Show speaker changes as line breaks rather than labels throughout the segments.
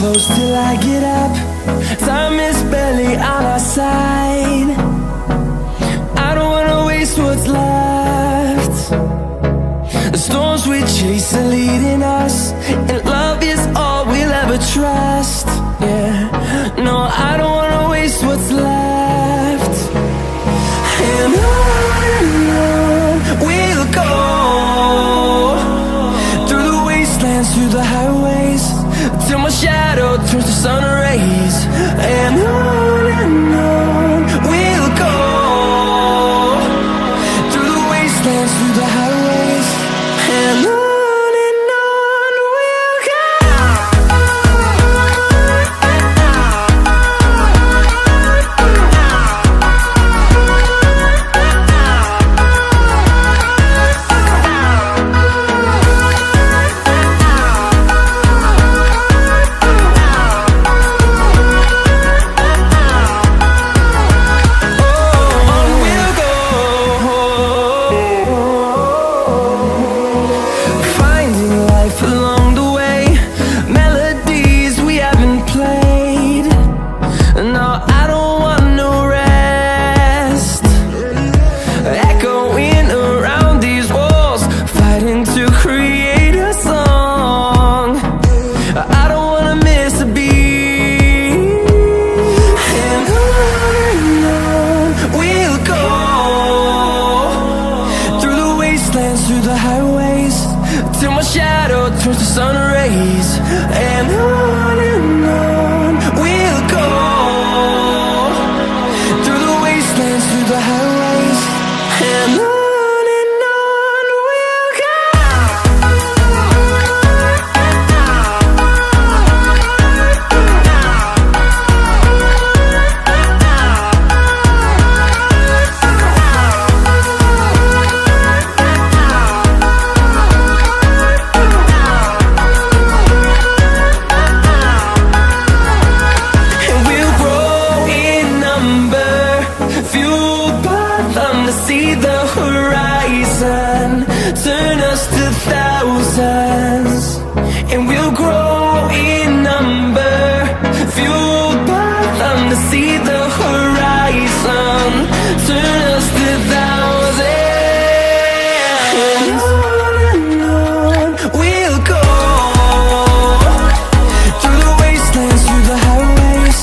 close till I get up. Time is barely on our side. I don't wanna waste what's left. The storms we chase are leading us, and love is all we'll ever trust. Yeah, no, I don't wanna waste what's left. And on we'll go, through the wastelands, through the highways, till my shadow turns to sun rays. And on we'll go, through the wastelands, through the highways, and on we'll go. Through the highways, till my shadow turns to sun rays. And on we'll go, through the wastelands, through the highways, and on we'll go. See the horizon, turn us to thousands, and we'll grow in number, fueled by them. To see the horizon, turn us to thousands, and on we'll go, through the wastelands, through the highways,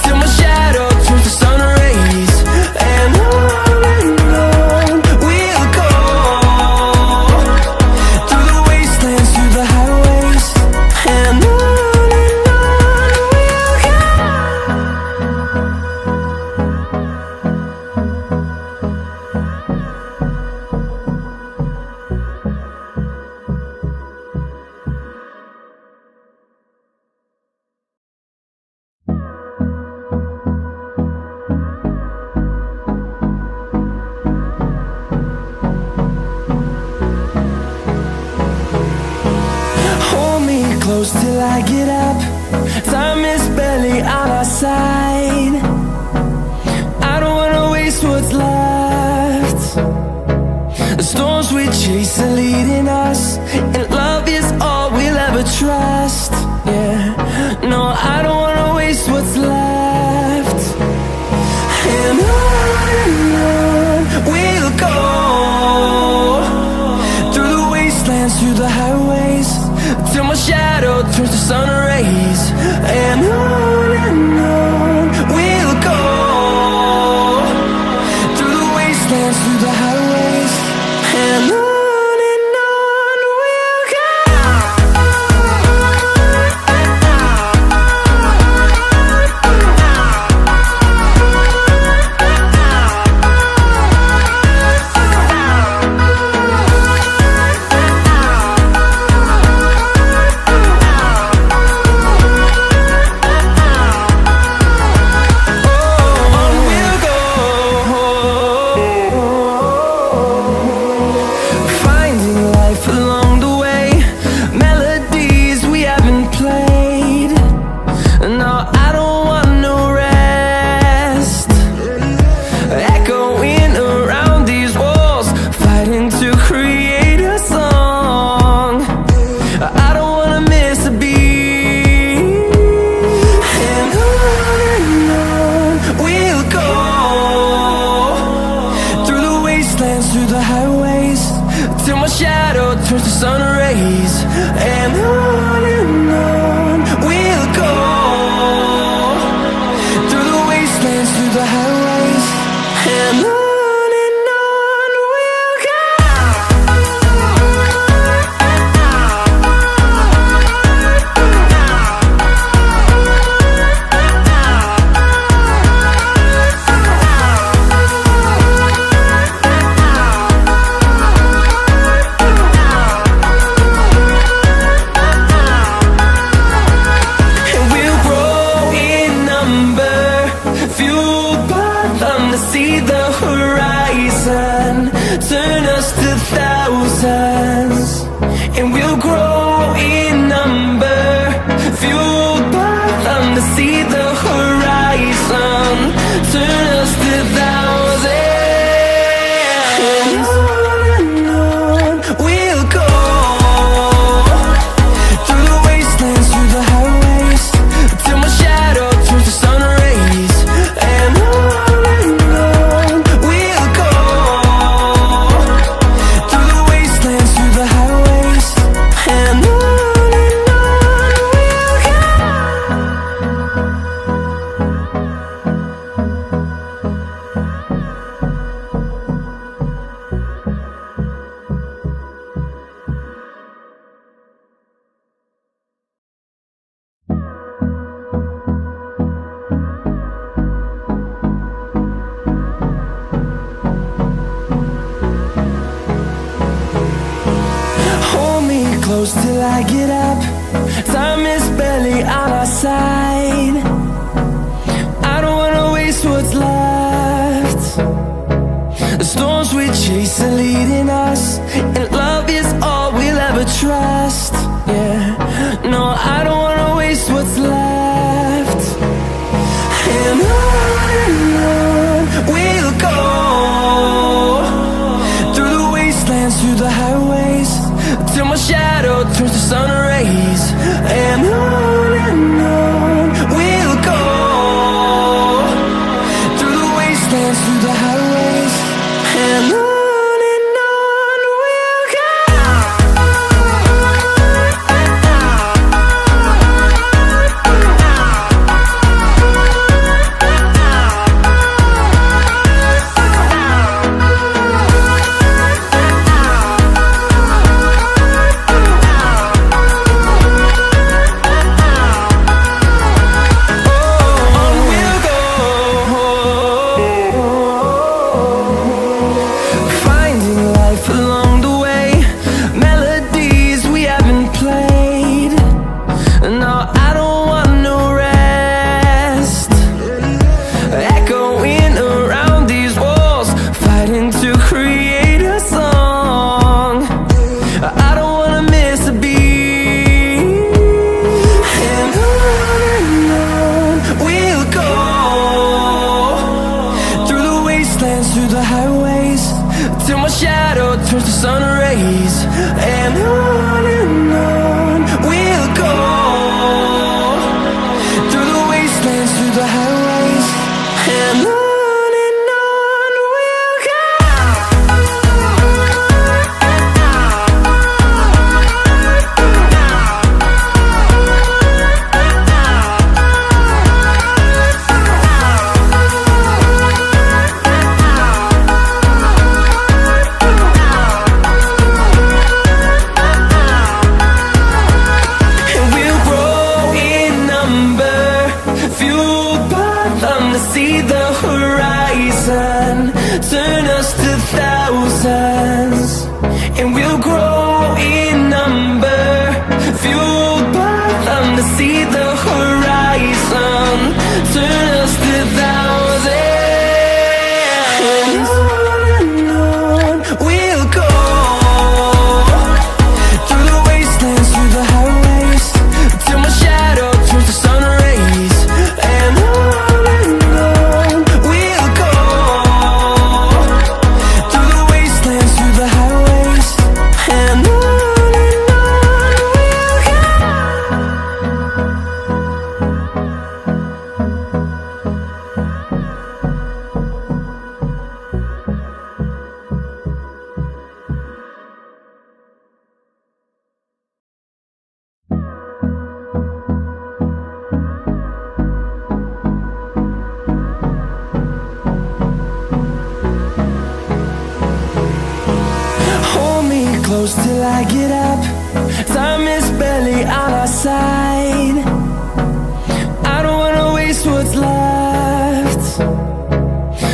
till my shadow turns to sun rays. And close till I get up. Time is barely on our side. I don't wanna waste what's left. The storms we chase are leading us, and love is all we'll ever trust. Yeah, no, I don't wanna waste what's left. And on we'll go, through the wastelands, through the highways, till my shadow turns to sun rays. And on we'll go, through the wastelands, through the highways, and on fueled by them to see the horizon, turn us to thousands, and we'll grow in number. Fueled by them to see the horizon, turn us to thousands, and on we'll go, through the wastelands, through the highways, till my shadow turns to sun rays. And on we'll go, through the wastelands, through the highways, and on we'll go. Hold me close till I get up. Time is barely on our side. I don't wanna waste what's left. The storms we chase are leading us, and love is all we'll ever trust. Yeah, no, I don't wanna waste what's left. And on we'll go, through the wastelands, through the highways, till my shadow turns to sun rays. And on we'll go, through the wastelands, through the highways, and on we'll go. Through the highways, till my shadow turns to sun rays. And on we'll go, through the wastelands, through the highways, and on we'll go. See the horizon, turn us to thousands, and we'll grow in number. Fueled by them to see the horizon, turn us to thousands, and on we'll go, through the wastelands, through the highways, till my shadow turns to sun rays. And close till I get up. Time is barely on our side. I don't wanna waste what's left.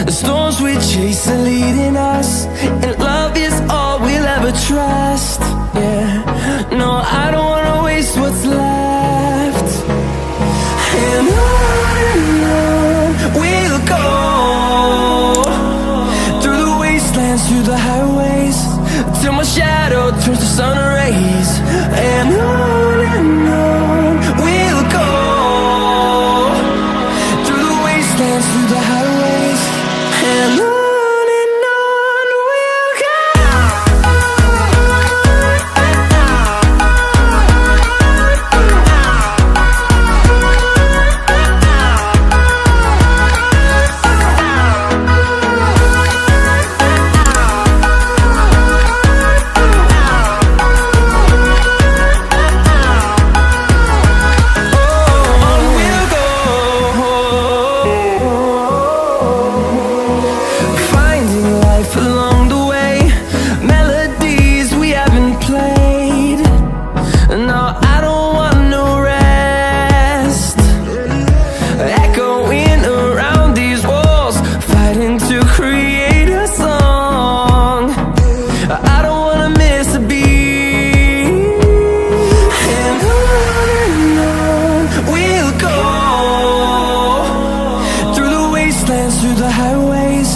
The storms we chase are leading us, and love is all we'll ever trust. Yeah, no, I don't wanna waste what's left. And on we'll wastelands, through the highways, and on we'll go. Through the highways,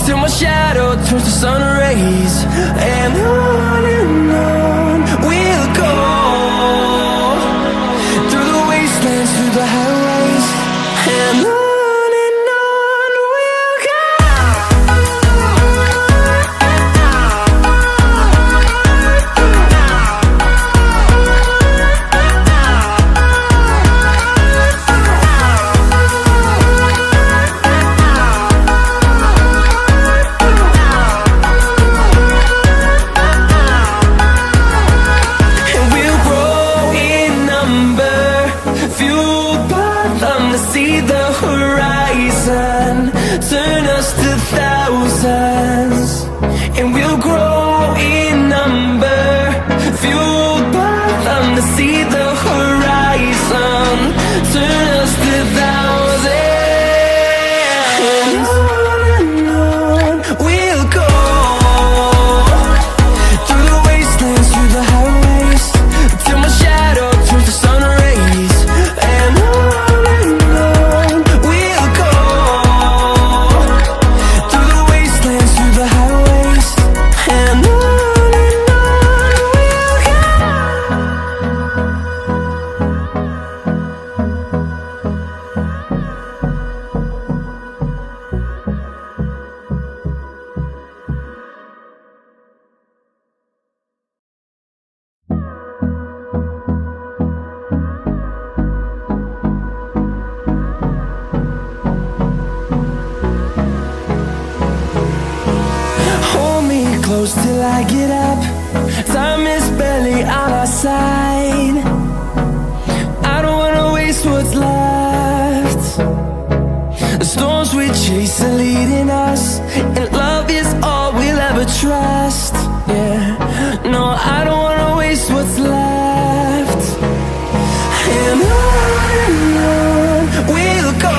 till my shadow turns to sun rays, and on we'll go. Through the wastelands, through the highways, and on we'll go. See the horizon, turn us to thousands, and we'll grow in number, fueled by them to see the horizon, turn us to thousands, and on we'll go. Through the wastelands, through the highways, till my shadow turns to sun rays, and on close till I get up. Time is barely on our side. I don't wanna waste what's left. The storms we chase are leading us, and love is all we'll ever trust. Yeah, no, I don't wanna waste what's left. And on we'll go.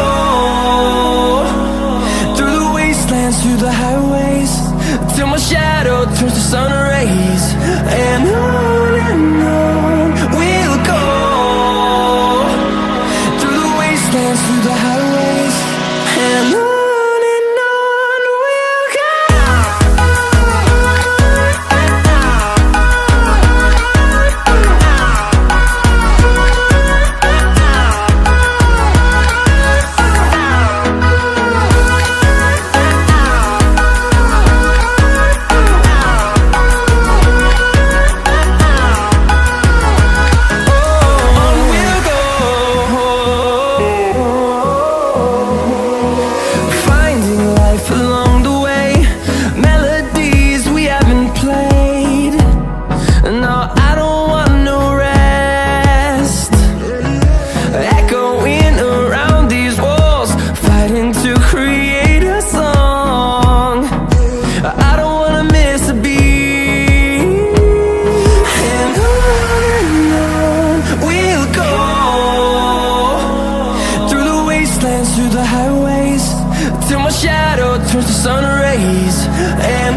Through the wastelands, through the highways, till my shadow turns to sun rays, and on we'll go. Through the wastelands, through the highways, and on we'll go. Through the highways, till my shadow turns to sun rays, and